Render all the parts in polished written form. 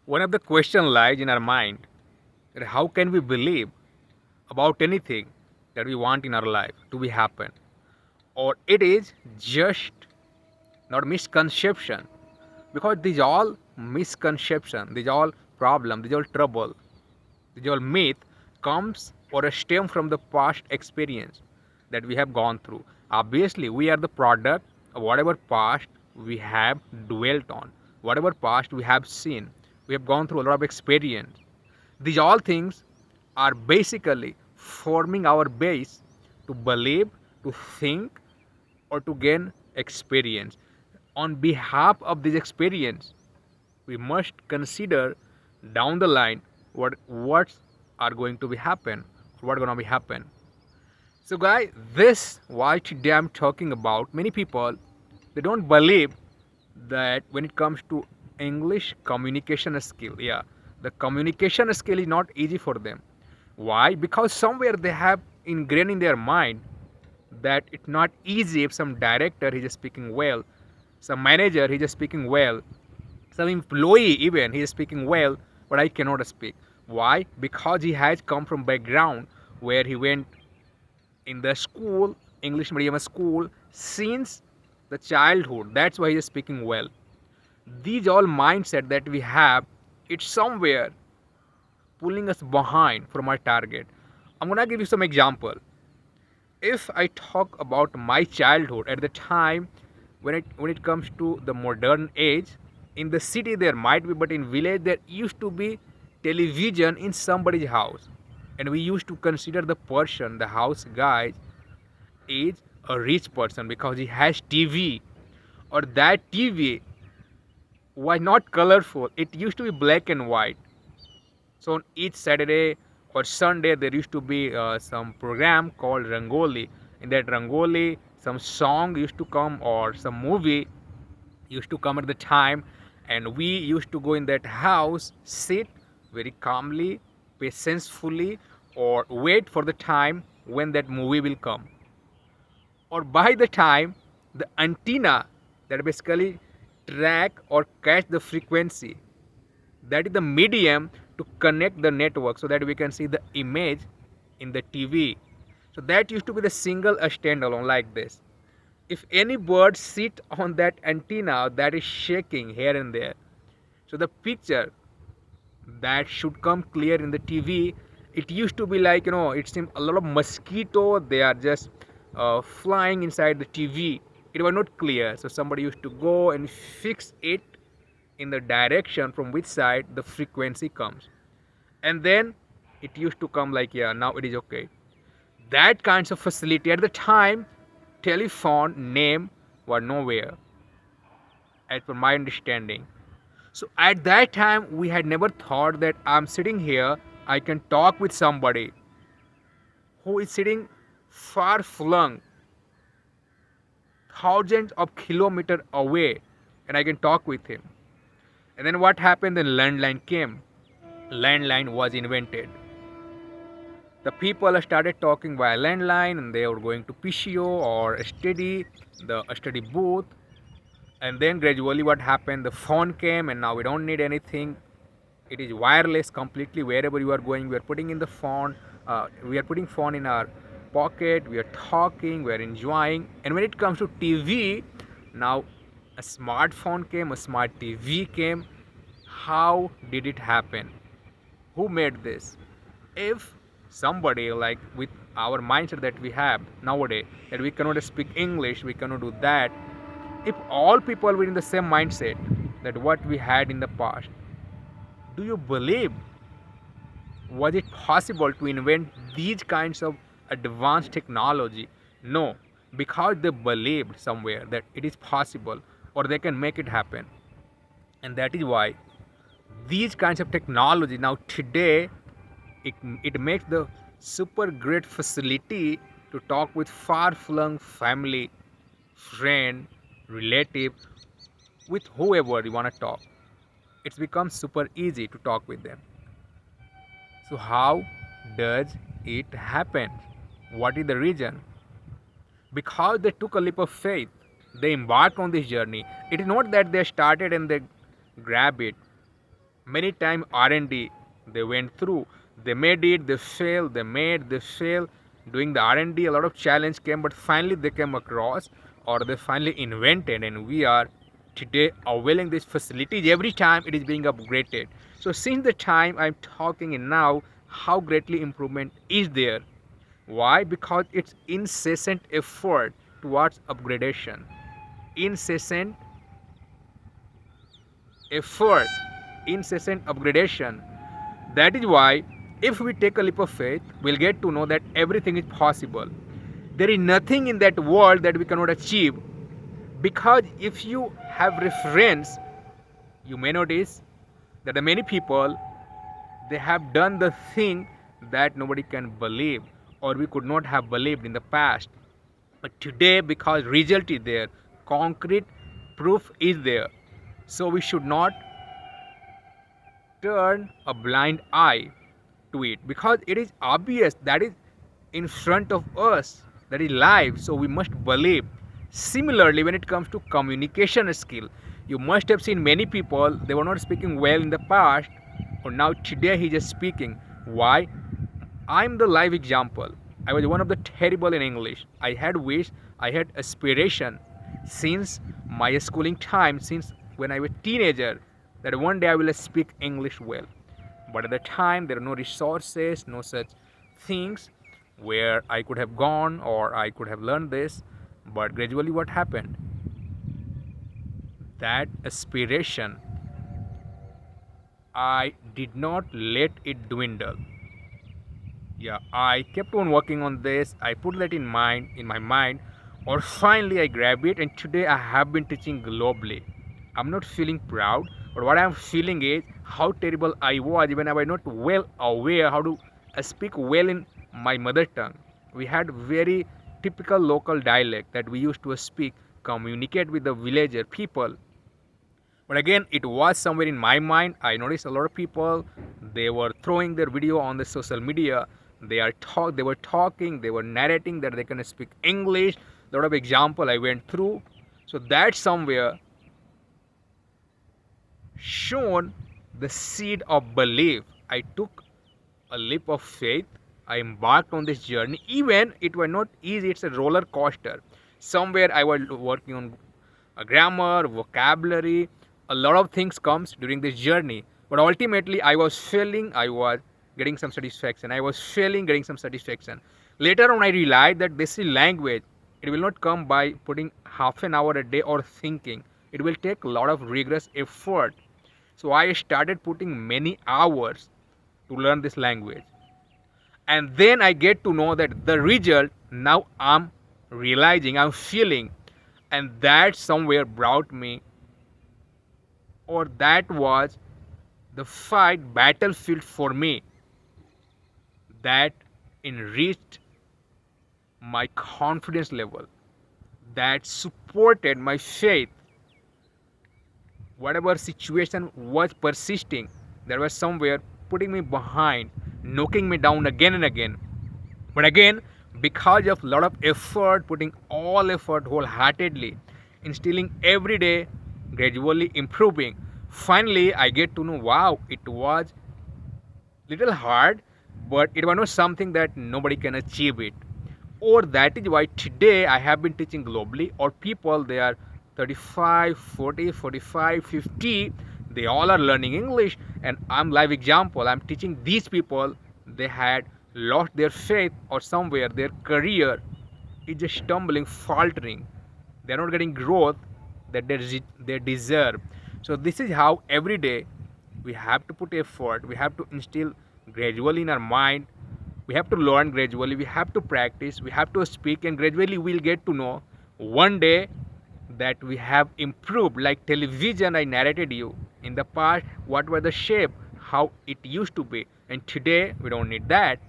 One of the question lies in our mind that how can we believe about anything that we want in our life to be happen, or it is just not misconception, because these all misconception, these all problem, these all trouble, these all myth comes or stem from the past experience that we have gone through. Obviously we are the product of whatever past we have dwelt on, whatever past we have seen. We have gone through a lot of experience. These all things are basically forming our base to believe, to think, or to gain experience. On behalf of this experience, we must consider down the line what are going to be happen, what gonna be happen. So guys, this what today I'm talking about. Many people they don't believe that when it comes to English communication skill, yeah, the communication skill is not easy for them. Why? Because somewhere they have ingrained in their mind that it's not easy if some director is just speaking well, some manager is just speaking well, some employee even he is speaking well, but I cannot speak. Why? Because he has come from background where he went in the school, English medium school, since the childhood. That's why he is speaking well. These all mindset that we have, it's somewhere pulling us behind from our target. I'm gonna give you some example. If I talk about my childhood at the time when it comes to the modern age, in the city there might be, but in village there used to be television in somebody's house, and we used to consider the person, the house guy, is a rich person because he has TV, or that TV was not colorful. It used to be black and white. So on each Saturday or Sunday, there used to be some program called Rangoli. In that Rangoli, some song used to come or some movie used to come at the time, and we used to go in that house, sit very calmly, patientfully, or wait for the time when that movie will come. Or by the time the antenna that basically track or catch the frequency, that is the medium to connect the network so that we can see the image in the TV. So that used to be the single standalone like this. If any bird sit on that antenna that is shaking here and there, so the picture that should come clear in the TV, it used to be like, it seemed a lot of mosquito, they are just flying inside the TV. It was not clear, so somebody used to go and fix it in the direction from which side the frequency comes, and then it used to come like, yeah, now it is okay. That kinds of facility at the time, telephone name were nowhere as per my understanding. So at that time we had never thought that I'm sitting here, I can talk with somebody who is sitting far flung thousands of kilometers away, and I can talk with him. And then what happened? Then landline came. Landline was invented. The people started talking via landline, and they were going to PCO or study, the study booth. And then gradually what happened? The phone came, and now we don't need anything. It is wireless completely. Wherever you are going, we are putting in the phone. We are putting phone in our pocket. We are talking. We are enjoying. And when it comes to TV, now a smartphone came, a smart TV came. How did it happen? Who made this? If somebody like with our mindset that we have nowadays, that we cannot speak English, we cannot do that, if all people were in the same mindset that what we had in the past, do you believe was it possible to invent these kinds of advanced technology? No, because they believed somewhere that it is possible or they can make it happen. And that is why these kinds of technology now today, it makes the super great facility to talk with far flung family, friend, relative, with whoever you want to talk. It's become super easy to talk with them. So how does it happen? What is the reason? Because they took a leap of faith. They embarked on this journey. It is not that they started and they grab it. Many time R&D they went through. They made it, they failed, they made, they failed. Doing the R&D, a lot of challenge came, but finally they came across, or they finally invented, and we are today availing these facilities every time it is being upgraded. So since the time I'm talking and now, how greatly improvement is there. Why? Because it's incessant effort towards upgradation. Incessant effort, incessant upgradation. That is why, if we take a leap of faith, we'll get to know that everything is possible. There is nothing in that world that we cannot achieve, because if you have reference, you may notice that the many people they have done the thing that nobody can believe, or we could not have believed in the past. But today, because result is there, concrete proof is there, so we should not turn a blind eye to it, because it is obvious that is in front of us, that is live, so we must believe. Similarly, when it comes to communication skill, you must have seen many people, they were not speaking well in the past, or now today he is speaking. Why? I'm the live example. I was one of the terrible in English. I had wish, I had aspiration since my schooling time, since when I was a teenager, that one day I will speak English well. But at the time, there are no resources, no such things where I could have gone or I could have learned this. But gradually, what happened? That aspiration, I did not let it dwindle. Yeah, I kept on working on this. I put that in my mind, or finally I grabbed it, and today I have been teaching globally. I'm not feeling proud, but what I'm feeling is how terrible I was when I was not well aware how to speak well in my mother tongue. We had very typical local dialect that we used to speak, communicate with the villager people. But again, it was somewhere in my mind. I noticed a lot of people, they were throwing their video on the social media. They were talking, they were narrating that they can speak English. A lot of example I went through. So that somewhere shown the seed of belief. I took a leap of faith. I embarked on this journey. Even it was not easy, it's a roller coaster. Somewhere I was working on a grammar, vocabulary, a lot of things comes during this journey. But ultimately I was failing, I was getting some satisfaction. I was failing, getting some satisfaction. Later on I realized that this is language. It will not come by putting half an hour a day or thinking. It will take a lot of rigorous effort. So I started putting many hours to learn this language. And then I get to know that the result, now I'm realizing, I'm feeling, and that somewhere brought me, or that was the fight battlefield for me, that enriched my confidence level, that supported my faith. Whatever situation was persisting, there was somewhere putting me behind, knocking me down again and again. But again, because of a lot of effort, putting all effort wholeheartedly, instilling every day, gradually improving, finally I get to know, wow, it was little hard, but it was not something that nobody can achieve it. Or that is why today I have been teaching globally, or people they are 35, 40, 45, 50, they all are learning English, and I'm live example. I'm teaching these people, they had lost their faith, or somewhere their career is just stumbling, faltering. They're not getting growth that they deserve. So this is how every day we have to put effort, we have to instill gradually in our mind, we have to learn gradually, we have to practice, we have to speak, and gradually we'll get to know one day that we have improved. Like television, I narrated you in the past what were the shape, how it used to be, and today we don't need that.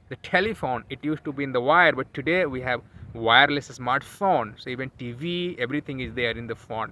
The telephone, it used to be in the wire, but today we have wireless smartphone, so even TV, everything is there in the phone.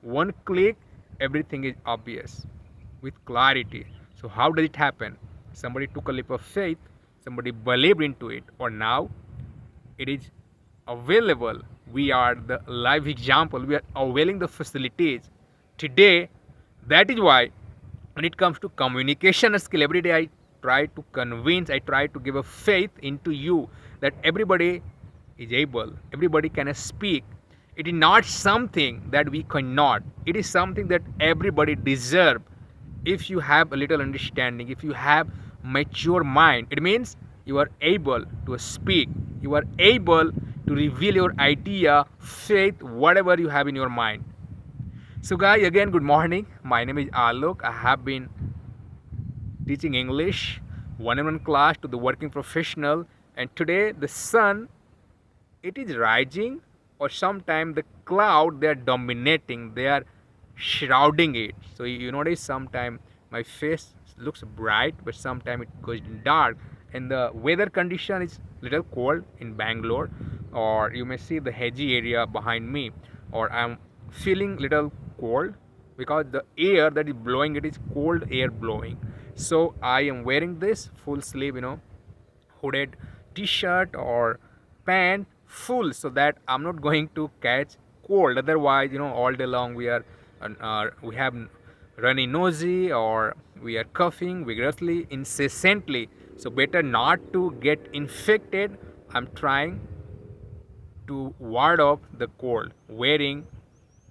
One click, everything is obvious with clarity. So how did it happen? Somebody took a leap of faith, somebody believed into it, or now it is available. We are the live example, we are availing the facilities today. That is why when it comes to communication skill, every day I try to convince, I try to give a faith into you that everybody is able, everybody can speak. It is not something that we cannot, it is something that everybody deserve. If you have a little understanding, if you have mature mind, it means you are able to speak, you are able to reveal your idea, faith, whatever you have in your mind. So guys, again, good morning. My name is Alok. I have been teaching English one-on-one class to the working professional, and today the sun, it is rising, or sometimes the cloud, they are dominating, they are shrouding it. So you notice sometimes my face looks bright, but sometimes it goes dark, and the weather condition is little cold in Bangalore, or you may see the hedgy area behind me, or I'm feeling little cold because the air that is blowing, it is cold air blowing. So I am wearing this full sleeve, hooded t-shirt or pant full, so that I'm not going to catch cold. Otherwise, all day long we have runny nosy, or we are coughing vigorously, incessantly. So better not to get infected. I'm trying to ward off the cold, wearing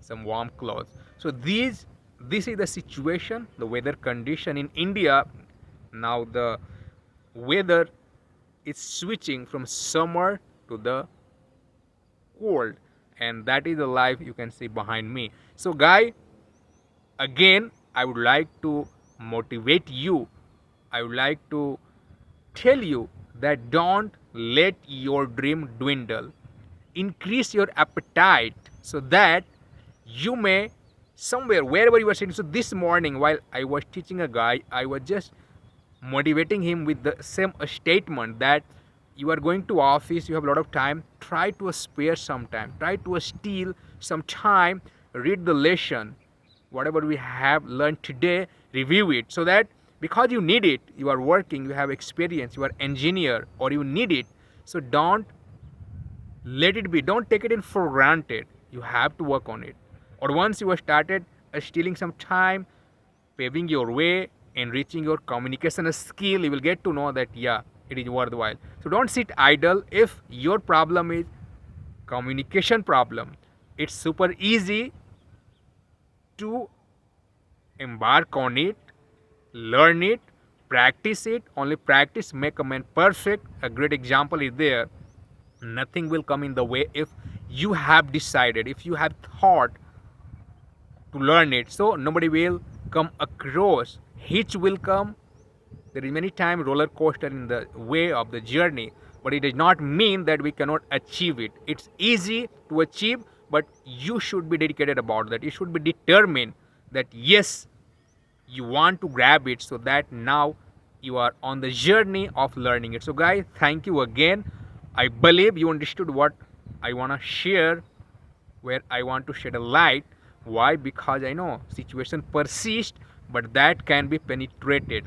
some warm clothes. So this is the situation, the weather condition in India. Now the weather is switching from summer to the cold, and that is the life you can see behind me. So guy, again, I would like to motivate you, I would like to tell you that don't let your dream dwindle. Increase your appetite so that you may somewhere, wherever you are sitting. So this morning, while I was teaching a guy, I was just motivating him with the same statement that you are going to office, you have a lot of time, try to spare some time, try to steal some time, read the lesson, whatever we have learned today, review it, so that because you need it, you are working, you have experience, you are engineer, or you need it. So don't let it be, don't take it in for granted, you have to work on it. Or once you have started stealing some time, paving your way, enriching your communication skill, you will get to know that yeah, it is worthwhile. So don't sit idle. If your problem is communication problem, it's super easy to embark on it, learn it, practice it. Only practice make a man perfect. A great example is there. Nothing will come in the way if you have decided, if you have thought to learn it. So nobody will come across. Hitch will come. There is many times roller coaster in the way of the journey, but it does not mean that we cannot achieve it. It's easy to achieve, but you should be dedicated about that. You should be determined that yes, you want to grab it, so that now you are on the journey of learning it. So guys, thank you again. I believe you understood what I want to share, where I want to shed a light. Why? Because I know situation persists, but that can be penetrated,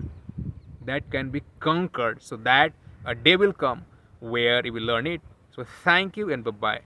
that can be conquered, so that a day will come where you will learn it. So thank you and bye bye.